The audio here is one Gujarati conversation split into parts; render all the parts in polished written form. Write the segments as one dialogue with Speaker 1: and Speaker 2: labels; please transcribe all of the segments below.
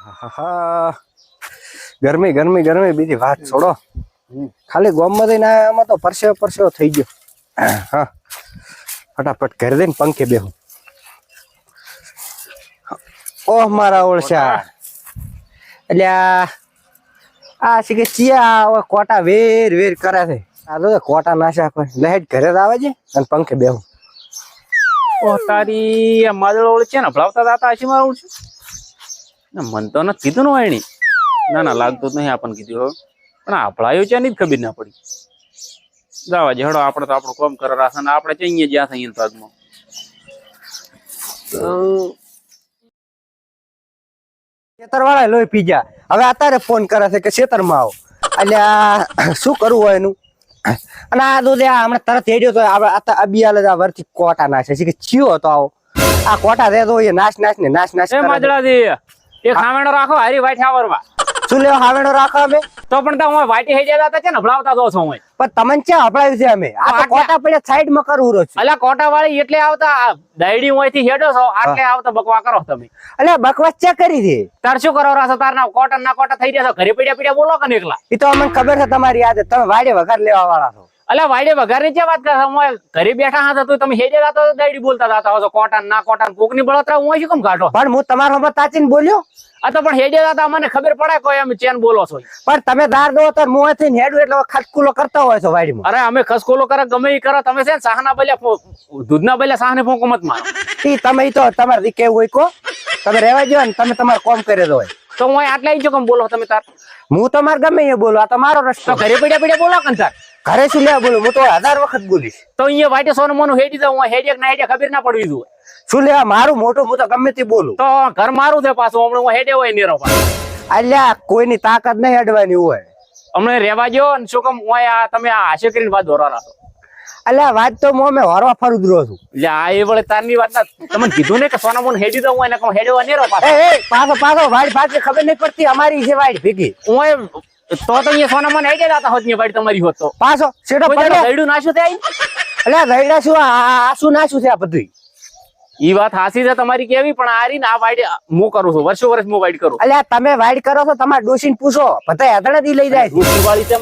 Speaker 1: હા ગરમી ગરમી ગરમી બીજી વાત છોડો ખાલી ગોમમાં જઈને આમાં તો પરસેવો પરસેવો થઈ ગયો હા ફટાફટ ઘરે જઈને પંખે બેહું ઓહ મારા ઓળશા એટલે આ શીખે ચિયા કોટા વેર વેર કરે છે આ તો કોટા નાશા કોઈ લહેટ ઘરે જ આવે છે અને પંખે બેહું
Speaker 2: ઓહ તારી આ માદળ ઓળ છે ને ભલાવતા દાતા આશી માં ઓળ છું મન તો નથી કીધું ને વાયણી ના ના લાગતું જ નહીં આપણને કીધું હવે પણ આ ભળાયો છે ની જ ખબર ના પડી જવા જે હડો આપણે તો આપણું કામ કરે રાખે ને આપણે ચઈએ જ્યાં થઈ ભાગમાં
Speaker 1: ખેતરવાળા લોહી પી ગયા હવે અત્યારે ફોન કરે છે કે ખેતરમાં આવો એટલે શું કરવું હોય એનું અને આ દૂધ હમણાં તરત હેડ્યો તો અબિયાલ વરથી કોટા નાશે છે કે ચિયો હતો આવો આ કોટા રહેતો હોય નાશ નાશ ને નાશ નાશ
Speaker 2: એ માદળાજી એ ખામેણો રાખો હારી વાઈટ આવરવા
Speaker 1: શું લેવા હાવેડો રાખો અમે
Speaker 2: તો પણ તો હું વાઈટી હઈ જતા છે ને ભલાવતા દો છો હું
Speaker 1: પણ તમને ક્યાં હપડાયું છે અમે આ તો કોટા પડે સાઈડ માં કરવું રહ્યો છે
Speaker 2: અલા કોટા વાળી એટલે આવતા દાયડી હોયથી હેડો છો આટલે આવતા બકવા કરો તમે
Speaker 1: એટલે બકવાસ ચેક કરી દે
Speaker 2: તાર શું કરો રાસો તાર ના કોટા ના કોટા થઈ ગયા છો ઘરે પીડ્યા પીડ્યા બોલો કે એકલા
Speaker 1: એ તો અમને ખબર છે તમારી આદત તમે વાડે વઘાર લેવા વાળા છો
Speaker 2: અલા વાડે વઘાર ની જે વાત કરો ઘરે બેઠા હતા તો તમે હેડે જતા દાયડી બોલતા જતા હો કોટા ના કોટા કોક ની બળતરા હું શું કેમ કાઢો
Speaker 1: પણ હું તમારા હમણાં તાચીને બોલ્યો
Speaker 2: આ તો પણ હેડે જતા મને ખબર પડે કોઈ એમ ચેન બોલો છો
Speaker 1: પણ તમે દાર દો તો મોં થઈને હેડું એટલે ખટકુલો કરતા હોય છો વાડીમાં
Speaker 2: અરે અમે ખસકોલો કરે ગમે એ કરો તમે છે ને સાહના બલ્યા દૂધના બલ્યા સાહને ફોંકો મત મારો
Speaker 1: ઈ તમે તો તમારે કેવું હોય કો તમે રહેવા જો ને તમે તમારું કામ કરે દો
Speaker 2: તો હું આટલા ઇંચો કેમ બોલો તમે તાર
Speaker 1: હું તમારે ગમે એ બોલો આ તમારો રસ્તો
Speaker 2: ઘરે પીડ્યા પીડ્યા બોલો કે તાર
Speaker 1: ઘરે શું લેવા બોલું હું તો 1000 વખત બોલીશ
Speaker 2: તો અહીંયા વાટે સોનું મોનું હેડી જાઉં હું હેડિયા ના હેડિયા ખબર ના પડવી દઉં
Speaker 1: શું લેવા મારું મોટું હું તો ગમે તે બોલું
Speaker 2: તો ઘર મારું છે પાછું હમણાં હું હેડે હોય નેરો
Speaker 1: અલ્યા કોઈની તાકાત નહીં અડવાની હોય
Speaker 2: હમણાં રેવા જો ને શું કામ હોય તમે આ હાશે કરીને વાત દોરા રાખો
Speaker 1: અલ્યા વાત તો હું અમે હરવા ફરું જ રહ્યો છું
Speaker 2: એટલે આ એ વળે તારની વાત ના તમને કીધું ને કે સોના મોન હેડી દઉં હોય ને કહું હેડે હોય નેરો પાછો
Speaker 1: પાછો પાછો વાડી પાછી ખબર નહીં પડતી અમારી છે વાડી ભેગી
Speaker 2: હું તો અહીંયા સોના મોન હેડે જતા હોત ને વાડી તમારી હોત તો
Speaker 1: પાછો સીધો પડ્યો
Speaker 2: રૈડું નાશું થાય
Speaker 1: અલ્યા રૈડા શું આ શું નાશું છે આ બધું
Speaker 2: ઈ વાત હાસી છે તમારી કેવી પણ આ રી ને આ વાઈડ હું કરું છું વર્ષો વર્ષ હું વાઈડ કરું
Speaker 1: અલ્યા તમે વાઈડ કરો છો તમારા ડોશીને પૂછો બધા હેદડા દી લઈ જાય
Speaker 2: ડોશી વાળી છે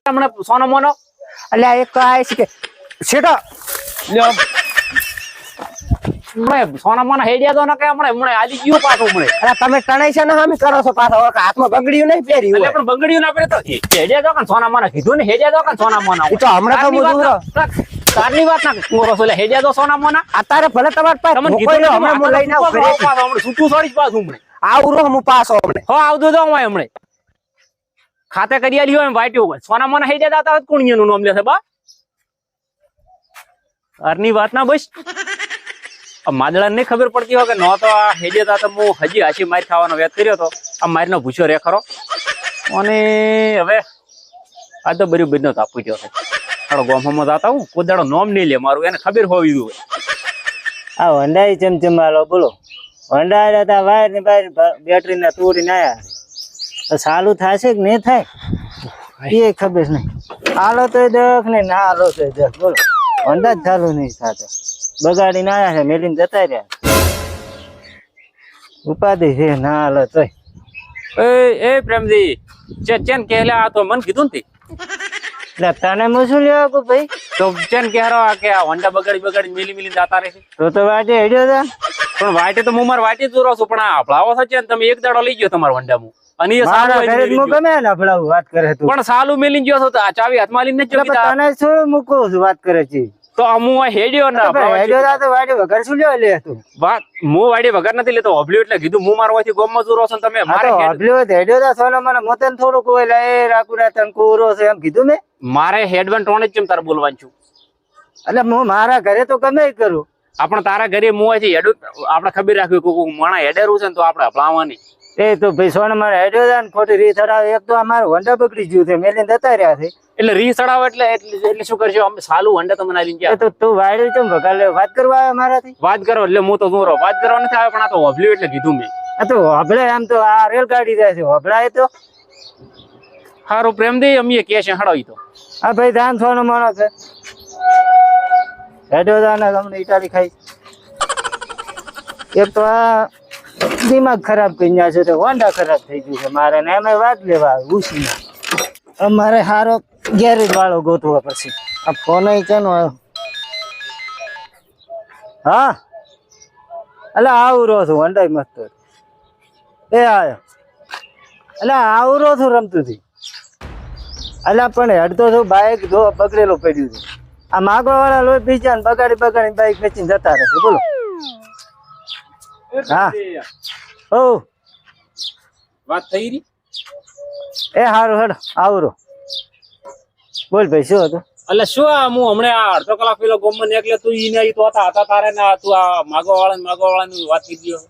Speaker 2: હમણાં સોનો મોનો
Speaker 1: અલ્યા એક તો આ છે કે સીધો
Speaker 2: સોના મોના હેડિયા તો ના કે હમણાં આજી ગયું પાછું હમણે
Speaker 1: અરે તમે ટણાઈ છે ને હામી કરો છો પાછો હાથમાં બંગડીયું નહીં પહેરી હોય
Speaker 2: પણ બંગડીયું ના પહેરે તો હેડિયા તો કાન સોના મોના કીધું ને હેડિયા તો કાન સોના મોના
Speaker 1: ઈ તો હમણાં તો હું
Speaker 2: તારની વાત ના કોરો છો હેડિયા તો સોના મોના
Speaker 1: અત્યારે ભલે તમાર પાસે
Speaker 2: તમને કીધું
Speaker 1: હમણાં હું લઈને આવું ઘરે
Speaker 2: હમણાં છૂટું છોડીશ પાછું હમણે
Speaker 1: આવું રહો હું પાછો હમણે
Speaker 2: હો આવતો તો હું હમણે ખાતે કરી આલી હોય વાટ્યો હોય સોના મોના હેડિયા દાતા કુણિયાનું નામ લેશે બા અરની વાત ના બસ માદળા ને ખબર પડતી હોય કે ન તો આ હેડિયા તો હું હજી હાસી માર ખાવાનો વેત કર્યો હતો આ મારનો ભૂસ્યો રે ખરો અને હવે આ તો બરી બધો તાપી ગયો છે હાડો ગોમમાં જાતા હું કોદાડો નોમ નહીં લે મારું એને ખબર હોવી જોઈએ
Speaker 3: આ વંડાઈ ચમચમાલો બોલો વંડાઈ હતા વાયર ની બહાર બેટરી ના તોડીને આયા ચાલુ થશે કે નહીં થાય એ ખબર નહીં હાલો તો દખ ને ના હાલો તો દખ બોલો વંડા જ ચાલુ નહીં થતો બગાડીને આયા છે મેલીને જતા રહ્યા ઉપાધિ છે ના હાલો તોય
Speaker 2: એ પ્રેમજી ચેન કેલા આ તો મન કીધું ને
Speaker 3: એટલે તને હું શું લેવા કો ભાઈ
Speaker 2: તો ચેન કહેરો કે આ વંડા બગાડી મિલી મિલી જાતા રહે
Speaker 3: તો વાટે હેડ્યો હતા
Speaker 2: પણ વાટે તો હું માર વાટી જ રહું છું પણ આ હફળાવો છે ને તમે એક દાડો લઈ ગયો તમારા વંડામાં અને એ સારું
Speaker 3: ગમે ને અફડાવું વાત કરે તું
Speaker 2: પણ સાલું મેલી ગયો છો તો આ ચાવી હાથમાં લઈને
Speaker 3: તને શું મૂકો છું વાત કરે છે
Speaker 2: તો હું હેડ્યો ના
Speaker 3: હેડ્યો તો વાડી વગર શું લેવા લે તું
Speaker 2: વાત હું વાડી વગર નથી લેતો હબલ્યો એટલે કીધું હું મારવાથી ગોમમાં જોરો છો તમે મારે
Speaker 3: હબલ્યો હેડ્યો તો સોનો મને મોતન થોડું કોઈ લે રાખુડા તન કોરો છે એમ કીધું મેં
Speaker 2: મારે હેડવન ટોણે જ કેમ તારે બોલવાનું છું
Speaker 3: એટલે હું મારા ઘરે તો ગમે કરું
Speaker 2: આપણે તારા ઘરે મોવાથી હેડું આપણે ખબર રાખવી કોઈ માણા હેડેરું છે ને તો આપણે હપલાવાની
Speaker 3: એ તો ભાઈ સોને મારે હેડ્યો છે ને ખોટી રીત હડાવે એક તો આ મારું વંડા બગડી ગયું છે મેલીને જતા રહ્યા છે
Speaker 2: એટલે રી સડાવ એટલે શું કરશો અમે સાલું વંડા તમને આવીને ગયા
Speaker 3: તો તું વાયડી ચમ વગર લે વાત કરવા આવે મારાથી
Speaker 2: વાત કરો એટલે હું તો દૂર વાત કરવા નથી આવે પણ આ તો હબલ્યું એટલે કીધું મેં
Speaker 3: આ તો હબળે આમ તો આ રેલગાડી જાય છે હબળાય તો
Speaker 2: સારું પ્રેમ દે અમે કે છે હડાવી તો
Speaker 3: આ ભાઈ ધાન સોનો માણસ છે હેડ્યો ધાન તમને ઇટાલી ખાઈ એક તો આ દિમાગ ખરાબ કરી નાખ્યો છે તો હોન્ડા ખરાબ થઈ ગયું છે મારે ને એમાં વાત લેવા ઉછીને અમારે સારો ગેરેજ વાળો ગોતવો પછી આ ફોન કેનો આવ્યો હા એટલે આવરો છું હોન્ડા મસ્ત એ આવ્યો એટલે આવરો છું રમતું હતી એટલે પણ હેડતો છું બાઇક જો બગડેલું પડ્યું છે આ માગવા વાળા લોહી પીછા બગાડી બાઇક વેચીને જતા રહેશે બોલો હા ઓ
Speaker 2: વાત થઈ રહી
Speaker 3: એ હારું હેડ આવરો બોલ ભાઈ શું હતું
Speaker 2: એટલે શું આ હું હમણાં આ અડધો કલાક પેલો ગોમમાં નીકળ્યો તું ઈને ઈ તો હતા તારે ને તું આ માગવા વાળાની વાત કરી ગયો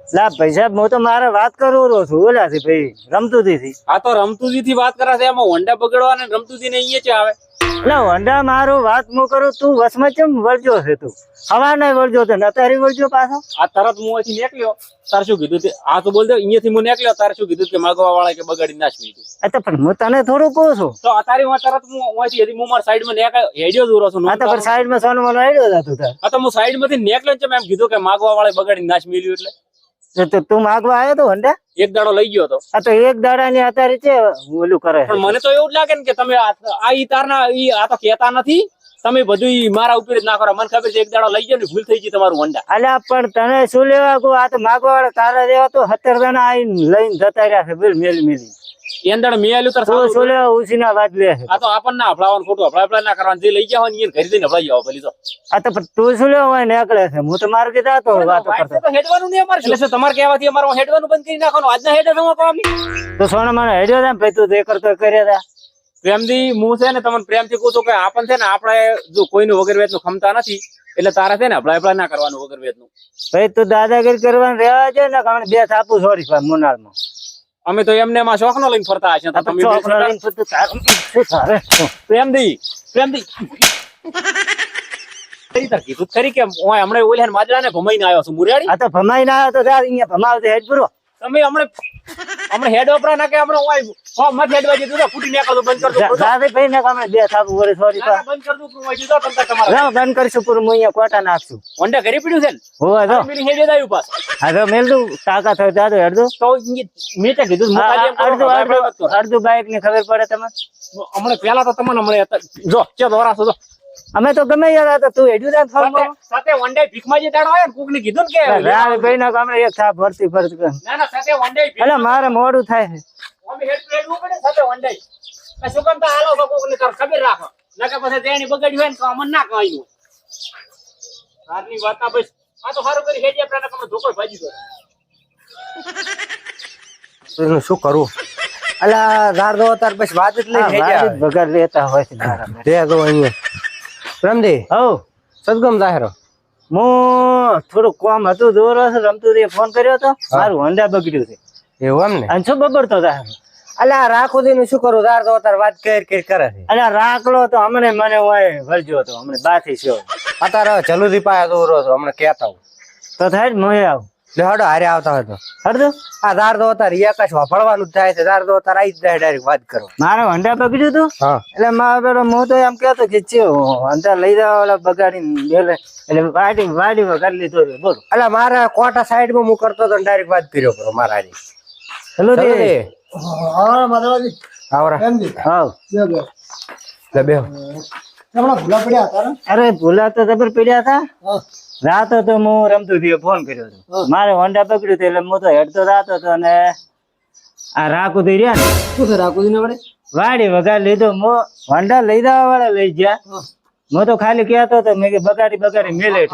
Speaker 3: લા ભાઈ સાહેબ હું તો મારે વાત કરું છું ઓલાથી ભાઈ રમતુજી થી
Speaker 2: આ તો રમતુજી થી વાત કરે છે એમાં હોન્ડા બગડવા ને રમતુજી ને અહીંયા છે આવે
Speaker 3: એટલે હોન્ડા મારું વાત હું કરું તું વસમાં ચમ વળજો છે તું હવા નહીં વળજો તો નતારી વળજો પાછો
Speaker 2: આ તરત હું અહીંથી નીકળ્યો તારે શું કીધું આ તો બોલ દે અહીંયાથી હું નીકળ્યો તારે શું કીધું કે માગવા વાળા કે બગાડી નાખ દીધું
Speaker 3: એ તો પણ હું તને થોડું કહું છું
Speaker 2: તો અત્યારે હું તરત હું અહીંથી હું મારા સાઈડ માં નીકળ્યો હેડ્યો દૂરો છું
Speaker 3: આ તો પણ સાઈડ માં સોનું મને આડ્યો જતું તાર
Speaker 2: આ તો હું સાઈડ માંથી નીકળ્યો છે એમ કીધું કે માગવા વાળા બગાડી નાશ મેલ્યું એટલે
Speaker 3: તો તું માગવા આવ્યો તો હોન્ડા
Speaker 2: એક દાડો લઈ ગયો હતો
Speaker 3: આ તો એક દાડા ની અત્યારે છે ઓલું કરે
Speaker 2: પણ મને તો એવું જ લાગે ને કે તમે આ ઈ તારના ઈ આ તો કહેતા નથી તમે બધું ઈ મારા ઉપર જ ના કરો મને ખબર છે એક દાડો લઈ ગયો ને ભૂલ થઈ ગઈ તમારું હોન્ડા
Speaker 3: અલ્યા પણ તને શું લેવા ગો આ તો માગવા વાળા તારા દેવા તો 17 જણા આવીને લઈને જતા રહ્યા છે બોલ મેલી મેલી
Speaker 2: એંદણ મેં આલ્યું તાર
Speaker 3: તું શું લેવા ઉસીના વાત લે છે
Speaker 2: આ તો આપણને હફળાવાનું ખોટું હફળા ના કરવાનું જે લઈ જાવ ને એને ઘરે જઈને હફળાઈ જાવ ભલી તો
Speaker 3: આ તો પણ તું શું લેવા હોય નીકળે છે હું તો માર્ગે જાતો વાતો કરતો
Speaker 2: તો હેડવાનું નહીં અમારે એટલે શું તમારે કહેવાથી અમારે હેડવાનું બંધ કરી નાખવાનું આજના હેડે તમારે કામ
Speaker 3: તો સોના મને હેડ્યો હતા ભાઈ તું જે કરતો કર્યા હતા
Speaker 2: પ્રેમથી હું છે ને તમને પ્રેમથી કહું છું કે આપણ છે ને આપણે જો કોઈનું વગર વેચનું ખમતા નથી એટલે તારે છે ને હફળા ના કરવાનું વગર વેચનું
Speaker 3: ભાઈ તું દાદાગીરી કરવાનું રહેવા છે ને કારણ બે થાપું છોડી મુનાળમાં
Speaker 2: અમે તો એમને એમાં શોખ નો લઈને ફરતા હશે પ્રેમથી કીધું ખરી કે હમણાં ઓલા માજરા ને ભમાઈને આવ્યો છું મુરિયાળી
Speaker 3: આ તો ભમાઈ ના આવ્યો તો અહીંયા ભમાવતો હેડ પૂરો
Speaker 2: તમે હમણાં હેડ વપરા ના કે હમણાં મત હેડવા દીધું તો ફૂટી નીકળતો બંધ કરતો
Speaker 3: દાદા ભાઈ ને અમે બે થાપું વરે છોડી
Speaker 2: બંધ કરી દઉં તમારે
Speaker 3: બંધ કરીશું પૂરું હું અહીંયા કોટા નાખશું
Speaker 2: હોન્ડા ઘરે પડ્યું છે ને
Speaker 3: હોવા જો
Speaker 2: હેડે આવ્યું પાસ
Speaker 3: હા તો મેલ દઉં ટાકા થયો દાદો હેડ દઉં
Speaker 2: તો મેં તો કીધું
Speaker 3: અડધું બાઈક ની ખબર પડે તમને
Speaker 2: હમણાં પેલા તો તમને હમણાં જો ચો દોરાશો જો
Speaker 3: અમે તો ગમે યાર તો તું હેડ્યું
Speaker 2: સાથે વનડે ભીખમાં જે દાડો આવ્યો ને કોક ને કીધું કે
Speaker 3: ભાઈ ના ગામડે એક થાપ ભરતી
Speaker 2: ના સાથે વનડે
Speaker 3: એટલે મારે મોડું થાય છે
Speaker 2: અમે હેડવું પડે સાથે વનડે આ શું કામ તો હાલો તો કોક ને ખબર રાખો નકે પછી તેની બગાડી હોય ને તો અમન ના કહ્યું આટલી વાત ના બસ આ તો સારું કરી હેડ્યા પ્રાણ તમે ધોકો ભાજી દો
Speaker 1: શું કરું અલા ધાર દો તાર પછી વાત જ લઈ
Speaker 3: વગર લેતા હોય છે
Speaker 1: દે દો અહીંયા પ્રેમદી
Speaker 3: હો
Speaker 1: સદગમ જાહેરો
Speaker 3: હું થોડું કામ હતું દોર રમતું ફોન કર્યો હતો મારું હોન્ડા બગડ્યું છે
Speaker 1: એવું એમ ને
Speaker 3: અને શું બગડતો જાહેર
Speaker 1: અલા રાખો દે નું શું કરું ધાર દો તાર વાત કરે છે
Speaker 3: અલ્યા રાખલો તો હમણે મને હોય વળજો હતો હમણે બાથી છે
Speaker 1: અત્યારે જલુદી પાયા દોરો છો હમણાં કેતા હું
Speaker 3: તો થાય જ મોય આવ
Speaker 1: લે હડો હારે આવતા હોય તો
Speaker 3: હરદો
Speaker 1: આ ધાર દો તાર એકાશ વાપરવાનું જ થાય છે ધાર દો તાર આવી જ જાય ડાયરેક્ટ વાત કરો
Speaker 3: મારે હોન્ડા બગડ્યું હતું
Speaker 1: હા
Speaker 3: એટલે મારા પેલો હું તો એમ કેતો કે ચિયો હોન્ડા લઈ જવા વાળા બગાડીને ગયેલે એટલે વાડી કરી લીધો બોલો
Speaker 1: એટલે મારા કોટા સાઈડ માં હું કરતો તો ડાયરેક્ટ વાત કર્યો કરો મારા
Speaker 3: હેલો દે
Speaker 1: આવરા
Speaker 3: હા
Speaker 1: લે બેહો
Speaker 3: અરે ભૂલા તો જબર પડ્યા હતા રાતો તો હું રમતું થયો ફોન કર્યો હતો મારે હોન્ડા પકડ્યું હતું એટલે હું તો હેડતો રાતો હતો અને આ રાખુદી રહ્યા ને
Speaker 1: શું છે રાખુદી ને વડે
Speaker 3: વાડી વગાડ લીધો હોન્ડા લઈ જવા વાળા લઈ ગયા હું તો ખાલી કહેતો હતો મેં કે બગાડી મેલે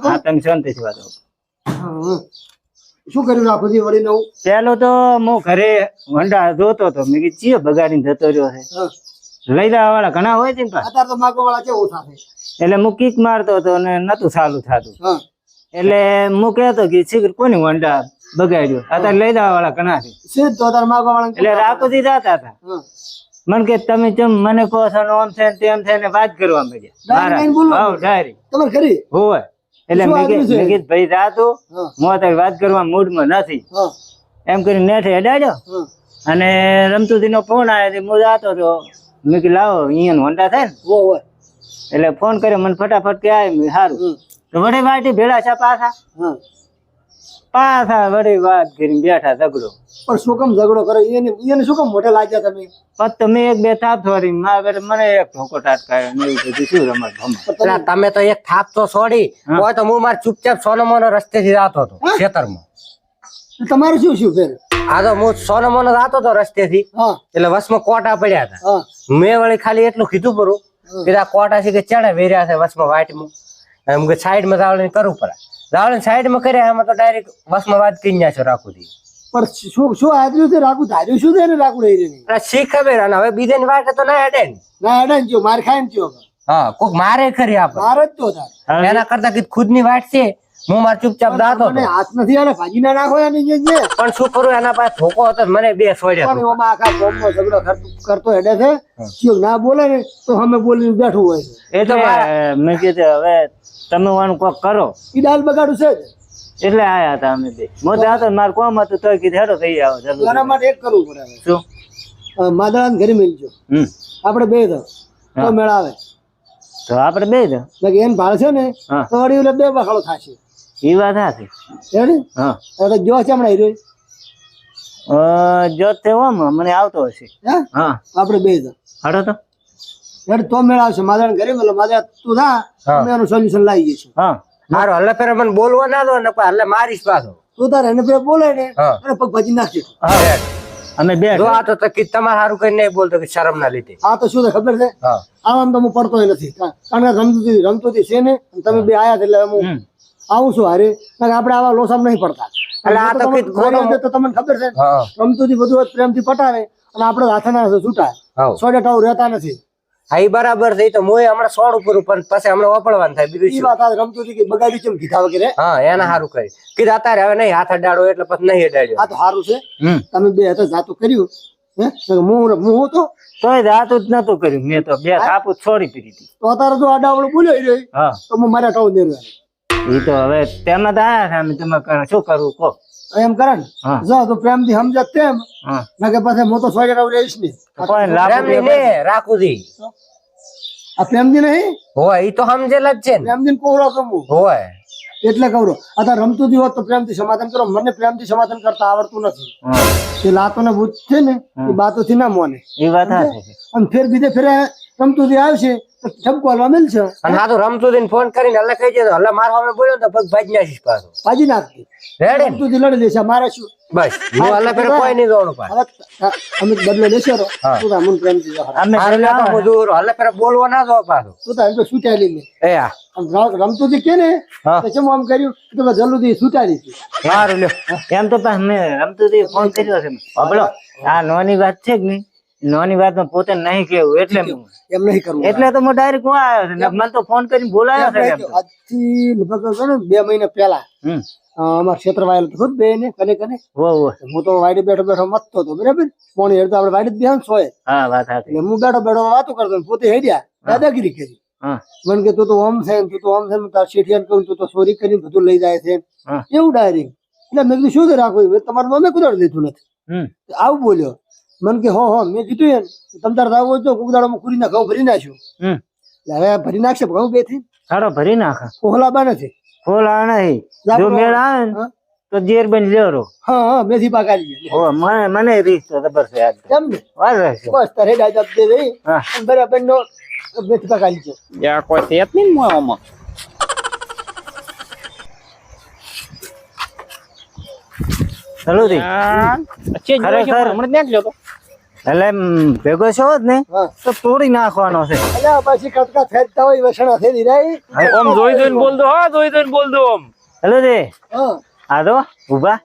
Speaker 3: હા તમે શાંતિથી વાતો
Speaker 1: શું કર્યું રાખુદી વળી નવું
Speaker 3: પેલો તો હું ઘરે હોન્ડા જોતો હતો મેં કે ચિયો બગાડીને જતો રહ્યો છે લઈ જવા વાળા ઘણા હોય છે ને
Speaker 1: અત્યારે તો માગવા વાળા કેવું થાય
Speaker 3: એટલે હું કિક મારતો હતો અને નતું ચાલુ થતું એટલે હું કહેતો કે શીખર કોની હોન્ડા બગાડ્યો અત્યારે લઈ જવા વાળા ઘણા છે એટલે રાખોથી જતા હતા મને કે તમે ચમ મને કહો છો ને આમ છે ને તેમ છે ને વાત કરવા માંડ્યા ડાયરી હોય એટલે મેં કીધું ભાઈ રાતો હું અત્યારે વાત કરવા મૂડમાં નથી એમ કરીને નેઠે હેડાડ્યો અને રમતુજી નો ફોન આવ્યો હું જાતો હતો મેં કીધું લાવો અહીંયા હોન્ડા થાય ને એટલે ફોન કર્યો મને ફટાફટ કે સારું તો વળી વાટી ભેળા છે પાછા
Speaker 4: હા
Speaker 3: પાછા વળી વાત કરીને બેઠા ઝઘડો.
Speaker 4: પણ શું કામ ઝઘડો કરે એને શું કામ મોઢે લાગ્યા તમે?
Speaker 3: પછી તો મેં એક બે થાપ થોડી મને એક ઠોકો ટાટકાયો ને એવું બધું શું રમત ભમત.
Speaker 1: પેલા તમે તો એક થાપ તો છોડી હોય તો હું માર ચૂપચાપ સોનો મોનો રસ્તેથી જતો હતો ખેતરમાં.
Speaker 4: તમારે શું શું ફેર?
Speaker 1: આ તો હું સોનો મોનો જતો હતો રસ્તેથી
Speaker 4: હા
Speaker 1: એટલે વસમાં કોટા પડ્યા હતા.
Speaker 4: હા
Speaker 1: મેં વળી ખાલી એટલું કીધું પરું કે આ કોટા છે કે ચડે વેર્યા છે વસમાં વાટમાં એમ કે સાઈડમાં રાવળીને કરવું પડે. રાવળીને સાઈડમાં કર્યા એમાં તો ડાયરેક્ટ વસમાં વાત કરી નાખ્યો રાખું થી.
Speaker 4: પણ શું આદર્યું છે રાખું ધાર્યું શું છે ને રાખું રહી રહી
Speaker 1: એટલે શી ખબર અને હવે બીજાની વાટે તો ના હેડે ને.
Speaker 4: ના અડાન થયો માર ખાય ને થયો
Speaker 1: હા કોક મારે ખરી આપણે
Speaker 4: માર જ તો તાર
Speaker 1: એના કરતા કીધું ખુદ ની વાટ છે હું માર ચૂપચાપ દાતો
Speaker 4: મને
Speaker 1: હતો.
Speaker 4: હાથ નથી આલે ભાજી ના નાખો એની જે
Speaker 1: પણ શું કરું એના પાસે ધોકો હતો ને મને બે છોડ્યા
Speaker 4: પણ એમાં આખા ગામમાં ઝઘડો કરતો હેડે છે કયો ના બોલે ને તો અમે બોલીને બેઠું હોય છે.
Speaker 3: એટલે મેં કીધું હવે તમે વાનું કોક કરો
Speaker 4: ઈ દાલ બગાડું છે જ.
Speaker 3: એટલે આયા હતા અમે બે. મોતે હતો મારે કોમ હતું તો કીધું હેડો થઈ આવો
Speaker 4: એના
Speaker 3: જરૂર.
Speaker 4: માટે એક કરવું પડે હવે.
Speaker 3: શું
Speaker 4: માદળાને ઘરે મેલજો આપણે બે તો મેળાવે
Speaker 3: તો આપણે બે દો
Speaker 4: બાકી એને ભાળ છે ને
Speaker 3: હા.
Speaker 4: તો વળી એટલે બે બખાડો થશે
Speaker 3: એ વાત હાથી.
Speaker 4: હેડી
Speaker 3: હા
Speaker 4: હવે તો જો છે હમણાં હીરો
Speaker 3: જો તે ઓમ મને આવતો હશે.
Speaker 4: હે
Speaker 3: હા
Speaker 4: આપણે બે તો
Speaker 3: હડો તો.
Speaker 4: હેડ તો મેળાવશે માદળાને ઘરે મેલો માદળા તું થા
Speaker 1: હા.
Speaker 4: અમે એનું સોલ્યુશન લાવી જઈશું.
Speaker 3: હા
Speaker 1: મારો હલ્લે ફેરે મને બોલવા ના દો ને હલ્લે મારીશ પાછો.
Speaker 4: તું તારે એને પેલા બોલે ને
Speaker 1: હા.
Speaker 4: અને પગ ભાજી નાખજે.
Speaker 3: હા અમે બે
Speaker 1: જો આ તો કીધું તમારે સારું કઈ નહીં બોલતો કે શરમ ના લીધે.
Speaker 4: આ તો શું છે ખબર છે
Speaker 1: હા
Speaker 4: આમ તો હું પડતો નથી કારણ કે રમતું છે ને અને તમે બે આયા એટલે હું આવું છું હારે કારણ કે આપણે આવા લોસામ નહીં પડતા
Speaker 1: એટલે આ તો
Speaker 4: તમને
Speaker 1: કીધું
Speaker 4: મારી રીતે તો તમને ખબર છે
Speaker 1: હા
Speaker 4: રમતું બધું જ પ્રેમથી પટાવે અને આપણે હાથના છૂટા
Speaker 1: હા.
Speaker 4: 100% રહેતા નથી.
Speaker 1: હા ઈ બરાબર છે. ઈ તો મોય હમણાં સોડ ઉપર પણ પછી હમણાં વાપરવાનું થાય બીજું
Speaker 4: ઈ
Speaker 1: શું.
Speaker 4: વાત આ રમતું કે બગાડી કેમ કીધા વગેરે
Speaker 1: હા એના સારું કરી કીધું અત્યારે હવે નહીં હાથ અડાડો એટલે પછી નહીં અડાડ્યો.
Speaker 4: આ તો સારું છે
Speaker 3: હમ
Speaker 4: તમે બે હતા જાતું કર્યું હે હું તો
Speaker 3: તોય જાતું જ નતું કર્યું. મેં તો બે થાપુ છોડી પીધી હતી.
Speaker 4: તો અત્યારે તો આડાવડો બોલ્યો ઈ રહ્યો
Speaker 3: હા
Speaker 4: તો હું મારા ટાઉન દે
Speaker 3: એ તો હવે તેમાં તો આયા છે અમે તમે શું કરવું કહો.
Speaker 4: એમ કરે ને
Speaker 3: હા.
Speaker 4: જો તો પ્રેમથી સમજત તેમ
Speaker 3: હા
Speaker 4: ના કે પછી હું તો 100% રહીશ નહીં.
Speaker 3: કોઈ લાભ
Speaker 1: પ્રેમની ને રાખું દી
Speaker 4: આ પ્રેમથી નહીં
Speaker 1: હોય ઈ તો સમજેલા જ છે ને.
Speaker 4: પ્રેમથી કોવડો કમવું
Speaker 1: હોય
Speaker 4: એટલે કહું અત્યારે રમતું જ હોત તો પ્રેમથી સમાધાન કરો. મને પ્રેમથી સમાધાન કરતા આવડતું નથી.
Speaker 3: હા
Speaker 4: એ લાતો ને ભૂત છે ને એ બાતોથી ના મોને
Speaker 3: એ વાત હાચી.
Speaker 4: અને ફેર બીજે ફેરે રમતું જે આવશે તો ઠપકો હાલવા મળશે
Speaker 1: અને આ તો રમતું દઈને ફોન કરીને હલ્લે કહી દેતો હલ્લે મારો અમે બોલ્યો ને તો પગ ભાજી નાખીશ પાછો.
Speaker 4: ભાજી નાખતી
Speaker 1: રેડી ને?
Speaker 4: રમતું લડી લેશે મારે શું
Speaker 1: બસ હું હલ્લે ફેરે કોઈ નહીં જોવાનું પાછું.
Speaker 4: હવે અમે બદલો લેશે રો
Speaker 1: હા.
Speaker 4: તું તાર મને પ્રેમથી જો
Speaker 3: અમે
Speaker 1: હારે લે તો હું જોઉં. હલ્લે ફેરે બોલવા ના દો પાછું.
Speaker 4: તું તાર એમ તો છૂટાડી લે
Speaker 1: એ હા
Speaker 4: રમતું જે કે ને
Speaker 1: હા.
Speaker 4: તો ચમ આમ કર્યું તો જલ્દી છૂટાડી હતી.
Speaker 1: સારું લ્યો.
Speaker 3: એમ તો પાછું મેં રમતું હતી ફોન કર્યો છે. સાંભળો આ નાની વાત છે કે નહીં નાની વાતમાં પોતે નહીં કેવું એટલે
Speaker 4: એમ નહીં કરવું
Speaker 3: એટલે તો હું ડાયરેક્ટ હું આવ્યો છે ને મને તો ફોન કરીને બોલાયો છે એમ તો.
Speaker 4: આજથી લગભગ છે ને 2 મહિના પહેલા
Speaker 3: હમ
Speaker 4: અમારા ક્ષેત્ર વાયેલો ખુદ બે ને કને
Speaker 3: હો હો
Speaker 4: હું તો વાડી બેઠો બેઠો મતતો હતો બરાબર પોણી હેડ તો આપણે વાડી જ બેહન સોય
Speaker 3: હા વાત સાચી.
Speaker 4: એટલે હું બેઠો બેઠો વાતો કરતો ને પોતે હેડ્યા દાદાગીરી કરી
Speaker 3: હા
Speaker 4: મને કે તું તો ઓમ છે ને, તું તો ઓમ છે ને, તાર શેઠિયાને કહું તું તો ચોરી કરીને બધું લઈ જાય છે
Speaker 3: હા.
Speaker 4: એવું ડાયરેક્ટ એટલે મેં કીધું શું છે રાખવું તમારું નામે કુદાડી દીધું નથી
Speaker 3: હમ
Speaker 4: આવું બોલ્યો મને કે હો મેં કીધું એમ તમ તાર આવું હોય તો કુકદાડોમાં કુરીના ઘઉં ભરી નાખ્યું
Speaker 3: હમ
Speaker 4: એટલે હવે ભરી નાખશે ઘઉં બે થી
Speaker 3: સારો ભરી નાખા
Speaker 4: કોહલાબા નથી
Speaker 3: ફૂલ આ નહીં જો મેળ આવે ને
Speaker 4: હા.
Speaker 3: તો જેર બન લેરો.
Speaker 4: હા મેથી પાકાડી
Speaker 3: ઓ મને રીત તો જબર છે યાદ.
Speaker 4: એમ ને
Speaker 3: વાર રહેશે.
Speaker 4: બસ તારે ડાયટ દે રહી
Speaker 3: હા
Speaker 4: અને બરાબર નો મેથી પાકાડી છે
Speaker 2: યા કોઈ છે જ નહીં મોય આમાં.
Speaker 3: ચાલો દી
Speaker 2: યા, ચેન્જ જોઈ છે,
Speaker 3: ખરેખર.
Speaker 2: હમણાં જ નાખી લ્યો તો.
Speaker 3: એટલે ભેગો છો જ ને
Speaker 4: હા
Speaker 3: તો તોડી નાખવાનો છે.
Speaker 4: એટલે પછી કટકા ફેરતા હોય વસણા ફેરી રહી
Speaker 2: ઓમ જોઈ જોઈને બોલ દો હા જોઈ જોઈને બોલ દો ઓમ.
Speaker 3: ચાલો દે
Speaker 4: હા
Speaker 3: આ તો ઉભા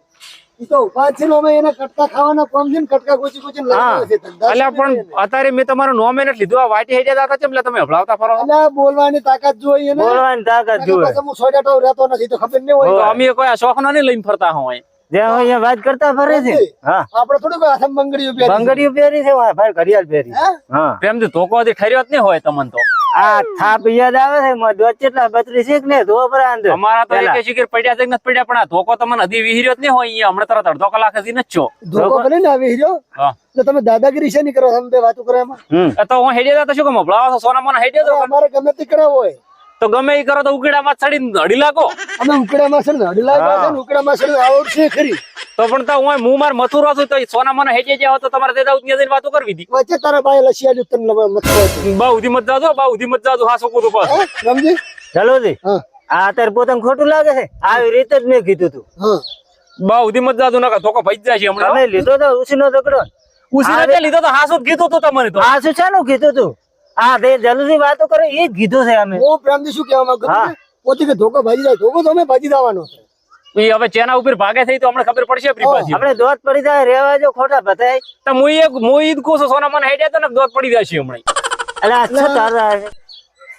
Speaker 4: ઈ તો ઉભા છે ને અમે એના કટકા ખાવાના કોમ છે ને કટકા ગોચી ગોચી
Speaker 2: હા
Speaker 4: લાગે છે ધંધા
Speaker 2: અલ્યા પણ અત્યારે મેં તમારું નોમ એને લીધું આ વાટી હેડ્યા હતા ચમ એટલે તમે હભળાવતા ફરો.
Speaker 4: એટલે બોલવાની તાકાત જોઈએ ને
Speaker 3: બોલવાની તાકાત જુએ.
Speaker 4: પછી હું સોજાટો રહેતો નથી તો ખબર નહીં
Speaker 2: તો
Speaker 4: હોય
Speaker 2: અમે કોઈ આ શોખ નહીં લઈને ફરતા હોય.
Speaker 3: જ્યાં હોય ત્યાં વાત કરતા ફરે છે. હા
Speaker 4: આપણે થોડું કોઈ હાથમાં બંગડીઓ પહેરી છે.
Speaker 3: બંગડીઓ પહેરી છે વાહ, ભાઈ ઘડિયાળ પહેરી.
Speaker 4: હે?
Speaker 3: હા
Speaker 2: પ્રેમથી ધોકો હજી ઠર્યો જ નહીં હોય તમને તો.
Speaker 3: આ થાપ યાદ આવે છે મોં દોત કેટલા 32 છે કે ને ધો પર અંદર
Speaker 2: અમારા તો
Speaker 3: પેલા.
Speaker 2: એક શિખર પડ્યા છે કે નથી પડ્યા પણ આ ધોકો તમને હજી વિહીર્યો જ નહીં હોય અહીંયા હમણાં તરત અડધો કલાક હજી નથી છો.
Speaker 4: ધોકો ભલે ને આવી રહ્યો
Speaker 2: હા
Speaker 4: એટલે તમે દાદાગીરી છે નહીં કરો તમે બે વાતો કરો એમાં
Speaker 3: હમ
Speaker 2: એ તો હું હેડ્યા હતા તો શું કામ હભળાવો છો સોના મોના હેડ્યા તો
Speaker 4: અમારે ગમે તે કરાવો હોય
Speaker 2: તો ગમે એ કરો તો ઉકેડામાં ચડીને હડી લાગો.
Speaker 4: અમે ઉકડામાં છે ને અઢી લાખ છે ને ઉકડામાં છે ને આવડશે ખરી.
Speaker 2: તો પણ તો હું માર મથુરો છું તો સોના મને હેજે જાવ તો તમારે દેતા જઈને વાતો કરવી હતી.
Speaker 4: વચ્ચે તારા બાય લસી આલ્યું તને મત
Speaker 2: બા ઉધી મત જાજો, બા ઉધી મત જાજો. હા શું પાછું
Speaker 4: સમજી.
Speaker 3: ચાલો જી
Speaker 4: હા
Speaker 3: આ તારે પોતાને ખોટું લાગે છે આવી રીતે જ મેં કીધું તું
Speaker 4: હા
Speaker 2: બા ઉધી મત જાજો નકા ધોકો ભઈ જાય છે હમણાં.
Speaker 3: તમે લીધો તો ઉસીનો ઝઘડો
Speaker 2: ઉસીને તે લીધો તો હાસું જ કીધું તું તમને તો.
Speaker 3: આ શું શાનું કીધું તું આ તે જલ્દી વાતો કરે એ જ કીધું છે અમે
Speaker 4: હું પ્રેમથી શું કહેવા માંગુ
Speaker 3: હા.
Speaker 4: છું પોતે કે ધોકો ભાજી જાય ધોકો તો અમે ભાજી દેવાનો છે.
Speaker 2: ઈ હવે ચેના ઉપર ભાગે થઈ તો હમણાં ખબર પડશે આપણી પાસે.
Speaker 3: આપણે દોત પડી જાય રેવા જો ખોટા બતાય
Speaker 2: તો હું ઈદ કહું છું સોના મને હેડે તો ને દોત પડી જશે હમણાં.
Speaker 3: એટલે આ શું તારા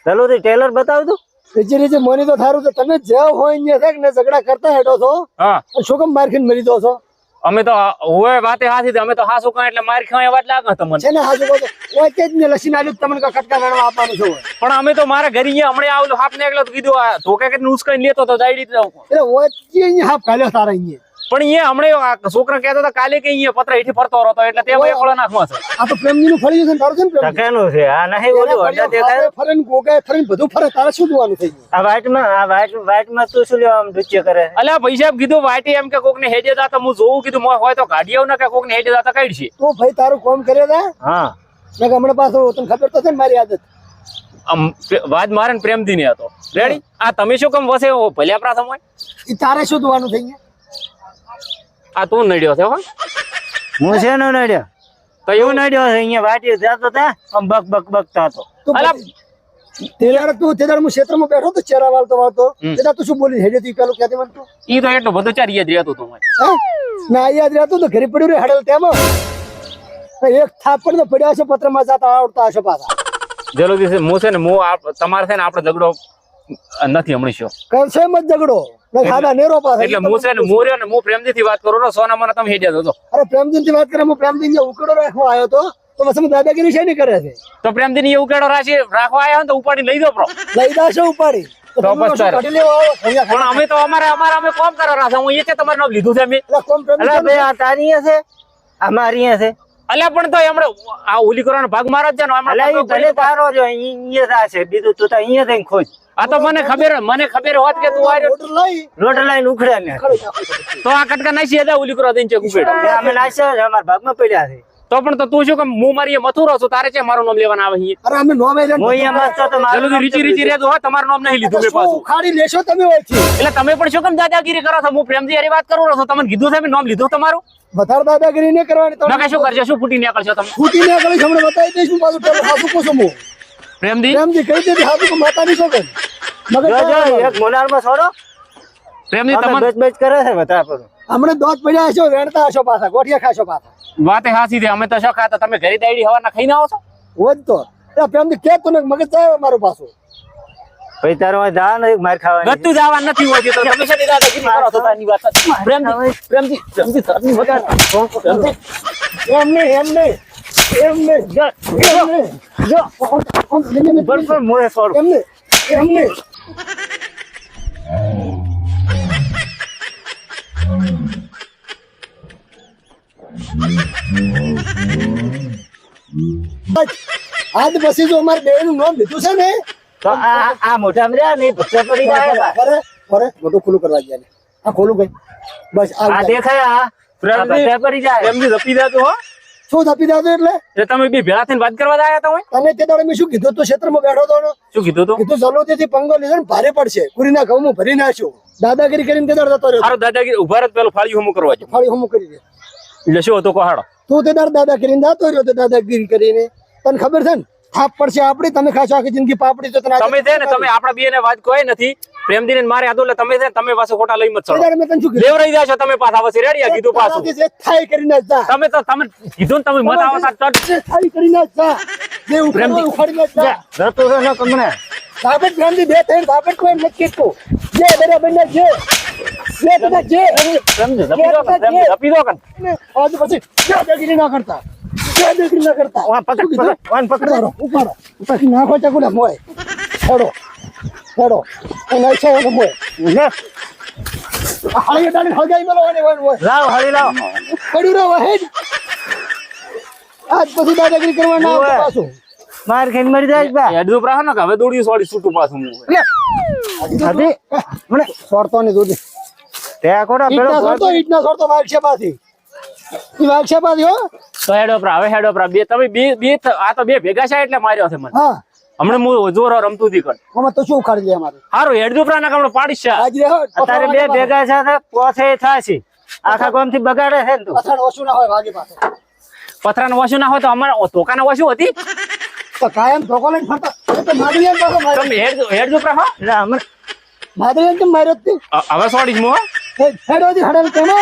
Speaker 3: ચાલો તે ટેલર બતાવ તું
Speaker 4: રીચે રીચે મને તો થારું છે તમે જ્યાં હોય અહીંયા છે ને ઝઘડા કરતા હેઠો છો
Speaker 2: હા
Speaker 4: અને શું કેમ માર ખાઈને મરી દો છો
Speaker 2: અમે તો હોય વાતે હાથી અમે તો હાસું કાં એટલે માર ખાય વાત લાગે તમને.
Speaker 4: છે ને હાજુ કહો છો ઓય તે જ ને લસી નાલ્યું તમને કા કટકા વેણવા આપવાનું છે
Speaker 2: પણ અમે તો મારા ઘરે અહીંયા હમણાં આવેલો હાફ નીકળ્યો તો કીધું આ ધોકા કે ઉસકાઈ લેતો તો દાઈડી જ રહું.
Speaker 4: એટલે ઓય તે અહીંયા હાફ કાલ્યો તારા અહીંયા
Speaker 2: પણ અહીંયા હમણાં આ છોકરા કહેતો હતો કાલે કે અહીંયા પત્ર હેઠી ફરતો હતો એટલે તે એકલો નાખવા છે.
Speaker 4: આ તો પ્રેમજી નું ફળ્યું છે ને તારું છે ને પ્રેમ
Speaker 3: ટકાનું છે આ નહીં ઓલું અંડા દેખાય
Speaker 4: ફરે ને ગોગાય ફરે ને બધું ફરે તારે શું જોવાનું થઈ ગયું
Speaker 3: આ વાઈટમાં તું શું લેવા આમ નૃત્ય કરે
Speaker 2: અલ્યા પૈસા કીધું વાટી એમ કે કોક ને હેજે જાતા હું જોઉં કીધું હોય તો કાઢી આવ ને કે કોક ને હેજે જાતા કાઢી છે.
Speaker 4: તો ભાઈ તારું કોમ કરે તા
Speaker 3: હા
Speaker 4: મેં હમણાં પાછો તને ખબર તો છે ને મારી આદત
Speaker 2: આમ વાત મારે ને પ્રેમથી ને હતો રેડી. આ તમે શું કેમ વસે ભલ્યા પ્રાથમ હોય
Speaker 4: એ તારે શું જોવાનું થઈ ગયું
Speaker 2: આ તું નડ્યો છે હો
Speaker 3: હું છે નો નડ્યો
Speaker 2: તો
Speaker 3: એવું
Speaker 2: એવું
Speaker 3: નડ્યો છે અહીંયા વાટી જતો તા આમ બક બક બકતા હતો
Speaker 4: તો
Speaker 2: અલા
Speaker 4: તેદાર તું તેદાર હું ક્ષેત્રમાં બેઠો તો ચેરા વાળતો વાળતો
Speaker 2: હમ.
Speaker 4: તેદાર તું શું બોલી હેડે તું પેલું ક્યાંથી મને તું
Speaker 2: ઈ તો એટલું બધું ચાર યાદ રહેતું હતું મને.
Speaker 4: હે ના યાદ રહેતું તો ઘરે પડ્યું રે હડલ તેમાં એક થાપડ તો પડ્યા છે પત્રમાં જાતા આવડતા હશે પાછા
Speaker 2: જલ્દી છે હું છે ને તમારે છે ને આપણે ઝઘડો નથી હમણાં શું
Speaker 4: કરશે મત ઝઘડો ને ખાધા નેરો પાસે
Speaker 2: એટલે હું છે ને હું રહ્યો ને હું પ્રેમજી થી વાત કરું ને સોના મને તમે હેડ્યા હતો
Speaker 4: અરે પ્રેમજી ની વાત કરે હું પ્રેમજી ને ઉકળો રાખવા આવ્યો તો પછી દાદાગીરી છે ને કરે છે
Speaker 2: તો પ્રેમજી ની એવું કેડો રાખવા આવ્યા ને તો ઉપાડી લઈ દો પ્રો.
Speaker 4: લઈ દાશે ઉપાડી તો
Speaker 2: તો
Speaker 4: તમે
Speaker 2: બસ
Speaker 4: શું
Speaker 2: તારે.
Speaker 4: કાઢી લેવા આવો? અહીંયા
Speaker 2: પણ અમે તો અમે કોમ કરવા છે હું એ છે તમારું નામ લીધું છે અમે.
Speaker 4: એટલે કોમ પ્રેમજી
Speaker 3: અલા ભાઈ આ તારી અહીંયા છે અમારી અહીંયા છે
Speaker 2: અલ્યા પણ તો એમણે આ ઓલી કરવાનો ભાગ મારો જ છે ને
Speaker 3: અલા ઈ ભલે
Speaker 2: હમણાં
Speaker 3: તારો જો અહીંયા છે બીજું તું તો અહીંયા થઈને ખોજ
Speaker 2: આ તો મને ખબર હોત કે તું આવ્યો
Speaker 4: ઓર્ડર લઈ
Speaker 3: લોટ લાઈન ઉખડ્યા ને
Speaker 4: ખડી નાખો.
Speaker 2: તો આ કટકા નાસી હતા ઓલી કરવા દઈને ચેક ઉકેડો.
Speaker 3: અમે નાખ્યા છે અમારા ભાગમાં પડ્યા છે
Speaker 2: તો પણ તો તું શું કે હું મારી મથુરો છું તારે છે મારું નામ લેવાના આવે અહીંયા.
Speaker 4: અરે અમે નો મેલે
Speaker 3: હું અહીંયા મસ્ત તો મારું
Speaker 2: જલ્દી રીચી રીચી રહેતો હોય તમારું નામ નહીં લીધું મેં પાછું.
Speaker 4: ખાડી લેશો તમે ઓળખી
Speaker 2: એટલે તમે પણ શું કેમ દાદાગીરી કરો છો હું પ્રેમજી હારી વાત કરું છું તમને કીધું છે મેં નામ લીધું તમારું
Speaker 4: વધારે દાદાગીરી નહીં કરવાની
Speaker 2: ના
Speaker 4: તમે
Speaker 2: કઈ શું કરજો શું ફૂટી નીકળશો તમે
Speaker 4: ફૂટી ને આગળ હમણાં બતાવી દઈશું પાછું પેલું હાસુ પૂછું હું
Speaker 2: પ્રેમજી
Speaker 4: પ્રેમજી કહી દેતી હાસુ તો માતાની શું કરી મગજ
Speaker 3: જો જો
Speaker 4: ચાલે.
Speaker 3: એક મોનારમાં છોડો
Speaker 2: પ્રેમજી
Speaker 3: તમે
Speaker 2: તમને
Speaker 3: બચ કરે છે બધા પર
Speaker 4: હમણાં દોત પડ્યા હશો વેણતા હશો પાછા ગોઠિયા ખાશો પાછા
Speaker 2: વાતે હાસી છે અમે તો શું ખાતા તમે ઘરે દાડી હવાના ખાઈને આવો છો
Speaker 4: હોત તો એટલે પ્રેમજી કે તું ને મગજ ચાલે મારું પાછું
Speaker 3: પછી તારો જા ને માર ખાવાની
Speaker 2: ગતું જવા નથી હોતી તો તમે શેની દાદાગીરી કરો છો તારની વાત સાચી. પ્રેમજી તારની વગર
Speaker 4: એમને જો
Speaker 3: બરોબર મોએ છોડ
Speaker 4: એમને આજ પછી જો અમારે બે નું નામ લીધું છે ને
Speaker 3: તો આ મોઢા રહ્યા ને ભૂખે પડી જાય
Speaker 4: ફરે ફરે મોટું ખુલ્લું કરવા ગયા ને આ ખોલું કઈ બસ
Speaker 3: આ દેખાય આ ભૂખે પડી જાય
Speaker 2: પ્રેમજી જપી દેતો હો
Speaker 4: શું ધપી દાદો એટલે
Speaker 2: એટલે તમે બે ભેળા થઈને વાત કરવા આવ્યા હતા હોય
Speaker 4: તને તે દાડે મેં શું કીધું તું ક્ષેત્રમાં બેઠો હતો ને?
Speaker 2: શું કીધું તું
Speaker 4: કીધું જલોદીથી પંગો લીધો ને ભારે પડશે કુરીના ઘઉં ભરી નાખ્યું દાદાગીરી કરીને તે દાડે જતો રહ્યો
Speaker 2: સારું દાદાગીરી ઉભા રહો પેલું ફાળ્યું હમું કરવા જો
Speaker 4: ફાળી હમું કરી દે
Speaker 2: એટલે શું હતું કોહાડો
Speaker 4: તું તે દાડે દાદા કરીને જતો રહ્યો તે દાદાગીરી કરીને તને ખબર છે ને થાપ પડશે આપડી તમે ખાશો આખી જિંદગી પાપડી તો તને
Speaker 2: તમે છે ને તમે આપણા બે ને વાત કોઈ નથી પ્રેમજી ને મારે આદો એટલે તમે છે ને તમે પાછું ખોટા લઈ મત
Speaker 4: તે
Speaker 2: ચડો
Speaker 4: દાડે મેં તને શું કીધું
Speaker 2: લેવરાઈ જાય છો તમે પાછા પછી રેડિયા કીધું પાછું
Speaker 4: તારાથી જે થાય કરીને જા
Speaker 2: તમે તો તમે કીધું ને તમે મત આવતા
Speaker 4: જે થાય કરીને જા જે ઉખાડો ઉખાડીને જા
Speaker 3: જતો રહે ને કમણે
Speaker 4: સાબેટ પ્રેમથી બે થઈને સાબેટ કોઈ નથી કીધું જે બરાબર ને જે તને જે
Speaker 2: પ્રેમજી જપી દો કે પ્રેમજી જપી દો કે
Speaker 4: આજ પછી દાદાગીરી ના કરતા દાદાગીરી ના કરતા
Speaker 3: વાન પકડ વાન પકડ
Speaker 4: ઉપાડો પછી નાખો ચકુલા મોય હેડો હેડો અને છે ને મોય
Speaker 3: લે
Speaker 4: હાલી ડાલી હગાઈ મેલો અને વન હોય
Speaker 3: લાવ હળી લાવ
Speaker 4: પડ્યું રહો હેડ આજ પછી દાદાગીરી કરવા ના આવતો પાછું
Speaker 3: માર ખાઈને મરી જાય બા
Speaker 2: હેડજો પ્રા ને કે હવે દોડી સોડી છૂટું પાછું હું
Speaker 3: હતી
Speaker 4: મને છોડતો નહીં દૂધી
Speaker 3: ત્યાં કોડા પેલો
Speaker 4: ઈટના છોડતો વાઈટ છે પાછી ઈ વાઈટ છે પાછી હો
Speaker 2: તો હેડો પ્રા હવે હેડો પ્રા બે તમે બે આ તો બે ભેગા છે એટલે માર્યો છે મને
Speaker 4: હા
Speaker 2: હમણાં હું જોરો રમતું હતી કર
Speaker 4: અમે તો શું ઉખાડી લે અમારે
Speaker 2: હારું હેડજો પ્રા ના હમણાં પાડીશ છે
Speaker 4: આજ રે
Speaker 3: અત્યારે બે ભેગા સાથે પોથે થાશે આખા ગામ થી બગાડે છે ને તું
Speaker 4: પથાણ ઓછું ના હોય ભાગી પાસે
Speaker 2: પથરાનું વાસું ના હોય તો અમારે તોકાના વાસું હતી
Speaker 4: તો કાયમ ધોકો લઈને ફરતા હવે તો માદરિયાને પાછો માર્યો
Speaker 2: તમે હેડજો પ્રા હો
Speaker 3: એટલે હમણાં
Speaker 4: માદરિયાને કેમ માર્યો તું
Speaker 2: હવે સોડીશ હું હો.
Speaker 4: હેડોથી હડલ કેનો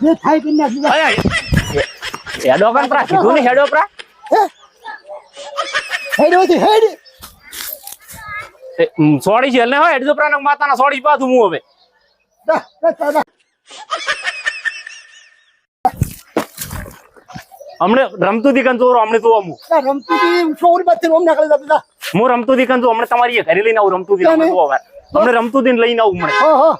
Speaker 4: જે થાય કે ના દીધા
Speaker 2: અય, હેડો કન પ્રા કીધું ને હેડો પ્રા
Speaker 4: હેડોથી હેડ
Speaker 2: સોડી છે એટલે હો હેડજો પ્રા ને માતાના સોડી પાછું હું હવે હમણે રમતું હતી કન ચોરો હમણે તો હું
Speaker 4: રમતી હતી છોરી બાદ રોમ નાખી જતા
Speaker 2: હું રમતું હતી કન તો હમણે તમારી ઘરે લઈને આવું રમતું હતી હમણે તો હવે હમણે રમતું હતી ને લઈને આવું હમણે
Speaker 4: હા હા